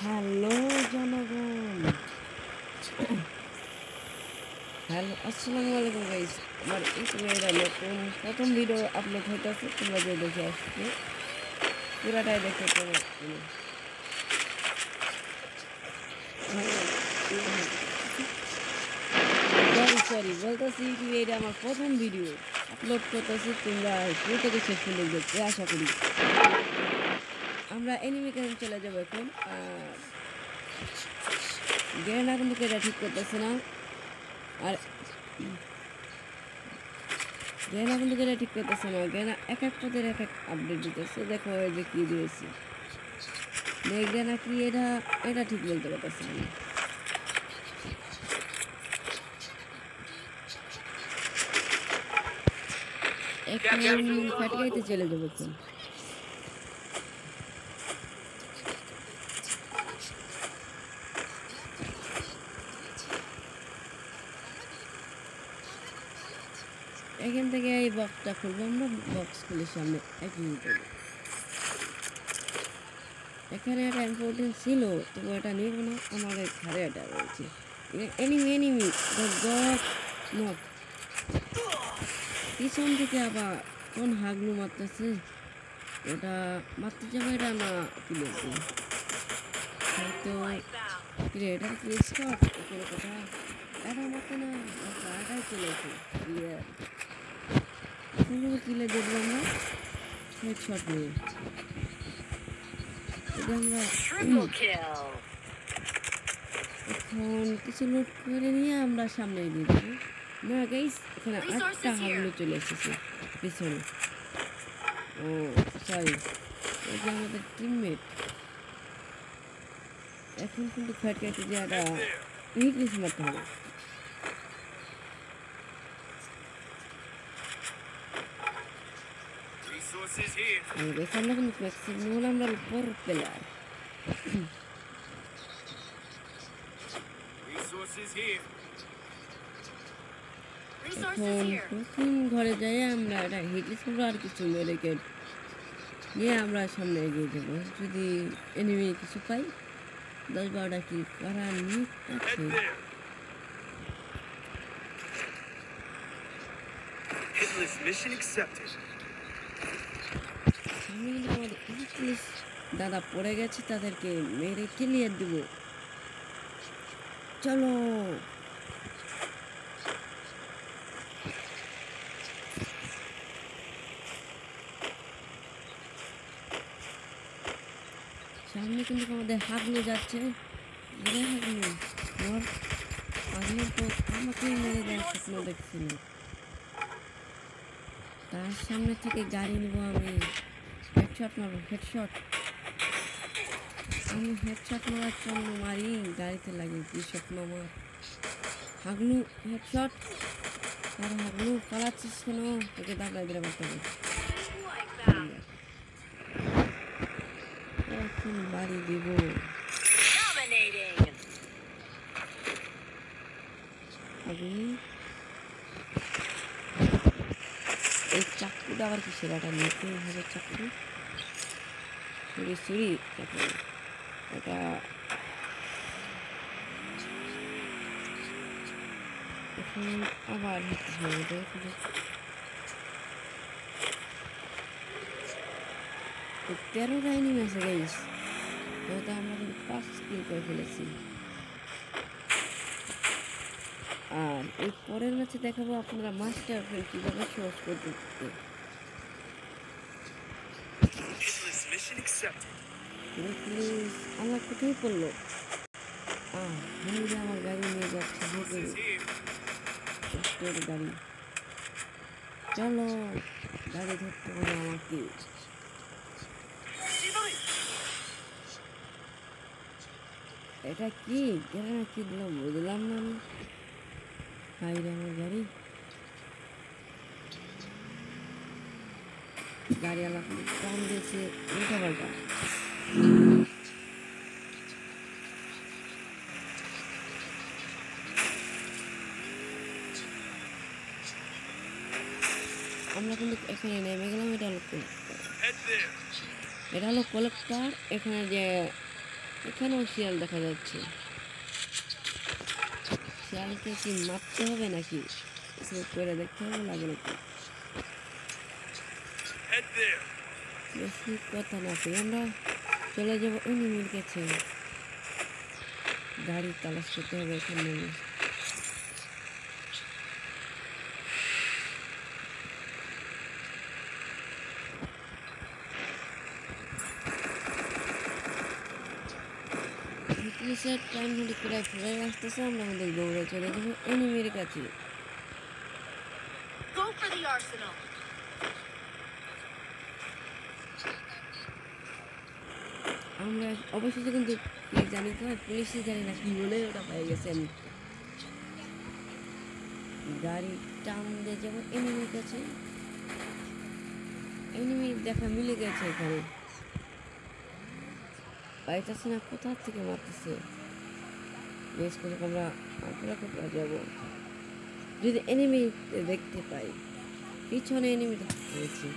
Hello জনগণ, hello আসসালামু আলাইকুম গাইস। আমার ইউটিউবে এটা নতুন প্রথম ভিডিও আপলোড হইতেছে, তোমরা যে দেখে আসছো পুরাটাই দেখতে পাবো। সরি সরি বলতেছি, ইউটিউবে এটা আমার প্রথম ভিডিও আপলোড করতেছি। তোমরা শুরু থেকে শেষ পর্যন্ত দেখতে আশা করি। আমরা এনিমি ক্যাম্প চলে যাবো এখন। আর গ্রেনা কিন্তু এটা ঠিক করতেছে না, আর গ্রেনা কিন্তু এটা ঠিক করতেছে না। গ্রেনা এক এক পদের এক এক আপডেট দিতেছে। দেখো এই যে কি দিয়েছি, গ্রেনা কি এটা এটা ঠিক বলতে পারতেছে না। এখন ফাটগাইতে চলে যাবো এখন। এখান থেকে এই বক্সটা খুলবো আমরা। বক্স খুলে সামনে এক মিনিট হবে। এখানে একটা ইম্পর্টেন্ট ছিল, তবু এটা নিব না। আমার এই ঘরে এটা রয়েছে। এনিমি এনিমি নক পিছন থেকে আবার কোন হাগলু মারতেছে। ওটা মারতে যাবো, এটা না কি বলছি হয়তো এটা কি স্কট কোনো কথা। এটা মারতে না এটাই চলেছে ক্লিয়ার। কিলে দেখবো আমরা হেডশট নিয়ে। এটা আমরা এখন কিছু লুট করে নিয়ে আমরা সামনে এগিয়ে যাবো। না গাইস, এখানে আটটা হাগলু চলে এসেছে পিছনে। ও সরি, এই যে আমাদের টিমমেট। এখন কিন্তু ফ্যাট কেটে দিয়ে একটা হিটলিস মারতে হবে। আমরা কিন্তু ম্যাক্সিমাম আমরা উপর প্লেয়ার। এখন প্রথম ঘরে যাই আমরা একটা হিটলিস করবো আর কিছু মেডিকেট নিয়ে আমরা সামনে এগিয়ে যাবো। যদি এনিমি কিছু পাই 10-12টা কিল করার নিয়ে আছে। দাদা পড়ে গেছে, তাদেরকে মেরে ক্লিয়ার দিব। চলো সামনে কিন্তু আমাদের হাগলু যাচ্ছে। হাগলু তো আমাকে মেরে দেওয়ার স্বপ্ন দেখছিল। তার সামনে থেকে গাড়ি নিব আমি। হেডশট মারবো, হেডশট। আমি হেডশট মারার জন্য মারি, গাড়িতে লাগে কি স্বপ্ন আমার। হাগলু হেডশট। আর হাগলু পালাচ্ছিস কেন? তোকে দাবড়াই দিলে মারতে হবে। এখন বাড়ি দিব। এই চাকুটা আবার কি সেরাটা নিতে হবে? চাকু ছুরি চাকু এটা এখন আবার তেরো রাইনি ম্যাচে গাইস, যেহেতু আমরা কিন্তু 5 কিল করে ফেলেছি। আর এই পরের ম্যাচে দেখাবো আপনারা মাস্টার ফ্রেন্ড কীভাবে সহজ পদ্ধতিতে। প্লিজ আমার কোথায় পড়লো? আমার গাড়ি নিয়ে যাচ্ছে গাড়ি। চলো গাড়ি ধরতে হবে আমাকে। এটা কি কি দিলাম বুঝলাম না আমি। হাইরে আমার গাড়ি, গাড়িওয়ালা কম দিয়েছে উল্টা পাল্টা। আমরা কিন্তু এখানে নেমে গেলাম। এটা হলো কলেক্টর। এখানে যে এখানেও শিয়াল দেখা যাচ্ছে। শিয়ালকে কি মারতে হবে নাকি স্মোক করে দেখতে হবে লাগে নাকি? বেশি কথা না কই আমরা চলে যাবো এনিমির কাছে। গাড়ি তালাশ করতে হবে এখানে নেমে। টাইম হলে প্রায় ফিরে আসতেছে, আমরা আমাদের দৌড়ে চলে যাবো এনিমির কাছে। আমরা অবশেষে কিন্তু জানি তো পুলিশে জানি না কি বলে ওটা পেয়ে গেছে। আমি গাড়ি টান দিয়ে যাবো এনিমির কাছে। এনিমি দেখা মিলে গেছে এখানে, পাইতেছে না কোথা থেকে মারতেছে। বেশ করে আমরা কোপড়া যাবো যদি এনিমি দেখতে পাই। পিছনে এনিমি দেখতে পেয়েছি।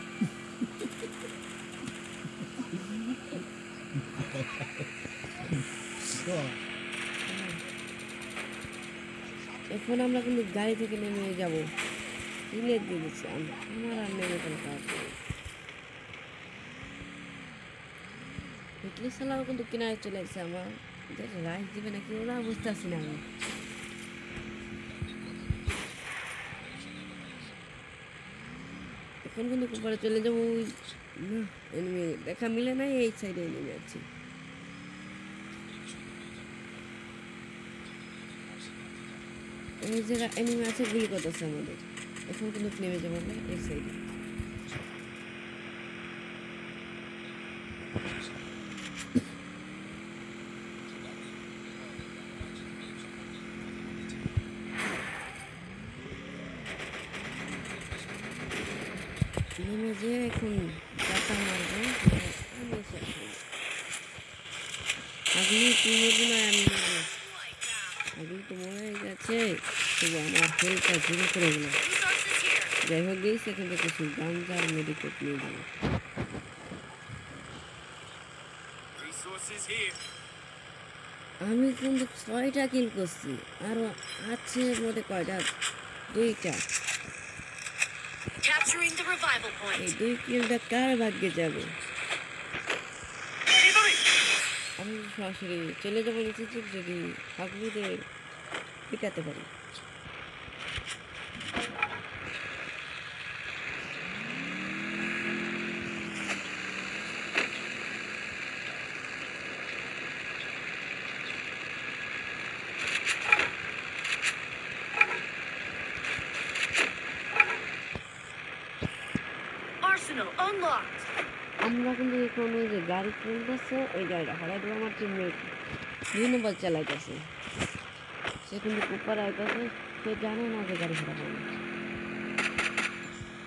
এখন আমরা কিন্তু গাড়ি থেকে নেমে যাবো। ইলেট দিয়ে দিচ্ছি আমার আর নেমে কোনো কাজ নেই। পুলিশ চালাও কিন্তু কিনারে চলে এসেছে। আমার রাইস দিবে নাকি ওরা বুঝতে পারছি না। আমি এখন কিন্তু উপরে চলে যাবো। না এনিমি দেখা মিলে নাই, এই সাইডে নেমে যাচ্ছি। এই জায়গা এনিমি আছে, গুলি করতেছে আমাদের। এখন কিন্তু নেমে যাবো আমরা এই সাইডে। নেমে যে এখন চাকা মারবো। আগলি তুই মরবি না, আমি মরবো। আগলি তো মরে গেছে, তবু আমার হেলটা জিরো করে গেল। যাই হোক গেই সেখান থেকে কিছু গাঞ্জা আর মেডিকেট নিয়ে যাবো। আমি কিন্তু 6টা কিল করছি, আরো আছে মধ্যে কয়টা, 2টা। এই 2 কিলটা কার ভাগ্যে যাবে? আমি সরাসরি চলে যাবো নিচে, যদি হাগলুদের পিটাতে পারি। আমরা কিন্তু এখন ওই যে গাড়ি চলতেছে, ওই গাড়িটা হঠাৎ আমার টিমমেট 2 নম্বর চালাইতেছে। সে কিন্তু কুপার আইতেছে, সে জানে না যে গাড়ি খারাপ হবে।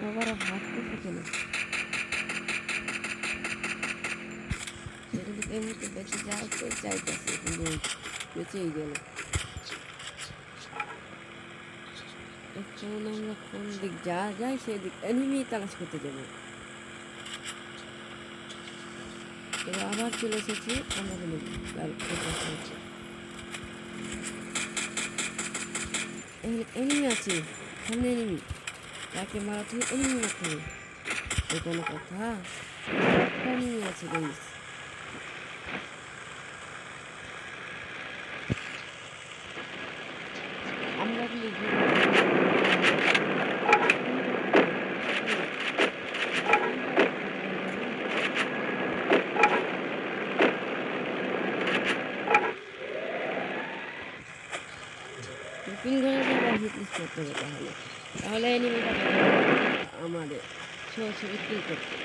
আবার হাঁটতেছে কেন? সে কিন্তু এই মুহূর্তে বেঁচে যাইতে চাইতেছে, কিন্তু বেঁচেই গেল। এখন আমরা কোন দিক যা যাই সেদিক এনিমি তালাশ করতে যাবো। এবার আবার চলে এসেছি আমরা কিন্তু এনিমি আছে সামনে। এনিমি তাকে মারাতে হবে, এনিমি মারতে হবে। এই কোনো কথা? এনিমি আছে গাইস। আমরা কিন্তু হিটলিস্ট করতে হবে, তাহলে এনিমিটা আমাদের সরাসরি কিল করতে।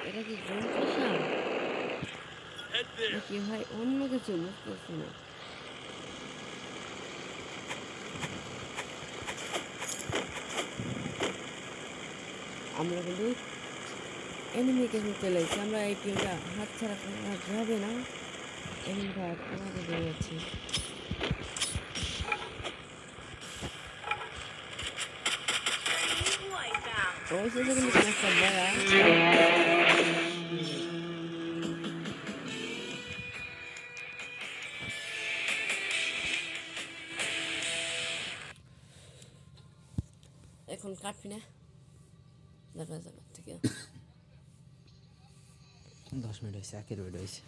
এটা কি জোন পোষা নাকি ভাই অন্য কিছু? বুঝতেছি না। আমরা কিন্তু এনিমিকে চলে এসেছি। আমরা এই টিমটা হাত ছাড়া করা যাবে না। এনিমিটা আমাদের ধরে যাচ্ছে। অবশেষে কিন্তু ম্যাচটা বয়া। এখন কাটবি না, দেখা যাবে থেকে 10 মিনিট হয়েছে, একের বেড হয়েছে।